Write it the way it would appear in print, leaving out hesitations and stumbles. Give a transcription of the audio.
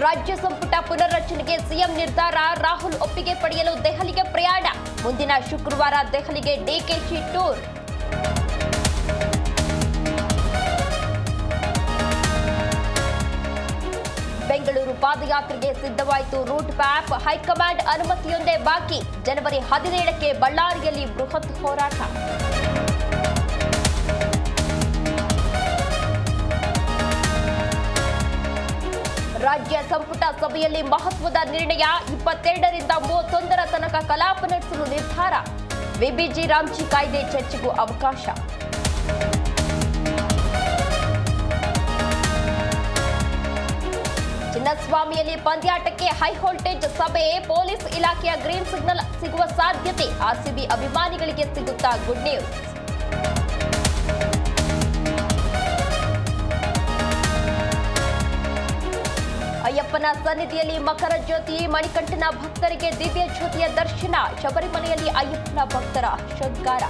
ರಾಜ್ಯ ಸಂಪುಟ ಪುನರ್ರಚನೆಗೆ ಸಿಎಂ ನಿರ್ಧಾರ. ರಾಹುಲ್ ಒಪ್ಪಿಗೆ ಪಡೆಯಲು ದೆಹಲಿಗೆ ಪ್ರಯಾಣ. ಮುಂದಿನ ಶುಕ್ರವಾರ ದೆಹಲಿಗೆ ಡಿಕೆಶಿ ಟೂರ್. ಬೆಂಗಳೂರು ಪಾದಯಾತ್ರೆಗೆ ಸಿದ್ಧವಾಯಿತು ರೂಟ್ ಮ್ಯಾಪ್. ಹೈಕಮಾಂಡ್ ಅನುಮತಿಯೊಂದೇ ಬಾಕಿ. ಜನವರಿ 17ಕ್ಕೆ ಬಳ್ಳಾರಿಯಲ್ಲಿ ಬೃಹತ್ ಹೋರಾಟ. ರಾಜ್ಯ ಸಂಪುಟ ಸಭೆಯಲ್ಲಿ ಮಹತ್ವದ ನಿರ್ಣಯ. 22ರಿಂದ 31ರ ತನಕ ಕಲಾಪ ನಡೆಸಲು ನಿರ್ಧಾರ. ವಿಬಿಜಿ ರಾಮ್ಜಿ ಕಾಯ್ದೆ ಚರ್ಚೆಗೂ ಅವಕಾಶ. ಚಿನ್ನಸ್ವಾಮಿಯಲ್ಲಿ ಪಂದ್ಯಾಟಕ್ಕೆ ಹೈವೋಲ್ಟೇಜ್ ಸಭೆ. ಪೊಲೀಸ್ ಇಲಾಖೆಯ ಗ್ರೀನ್ ಸಿಗ್ನಲ್ ಸಿಗುವ ಸಾಧ್ಯತೆ. ಆರ್ಸಿಬಿ ಅಭಿಮಾನಿಗಳಿಗೆ ಸಿಗುತ್ತಾ ಗುಡ್ ನ್ಯೂಸ್. ಅಯ್ಯಪ್ಪನ ಸನ್ನಿಧಿಯಲ್ಲಿ ಮಕರ ಜ್ಯೋತಿ. ಮಣಿಕಂಠನ ಭಕ್ತರಿಗೆ ದಿವ್ಯ ಜ್ಯೋತಿಯ ದರ್ಶನ. ಶಬರಿಮಲೆಯಲ್ಲಿ ಅಯ್ಯಪ್ಪನ ಭಕ್ತರ ಶೃಂಗಾರ.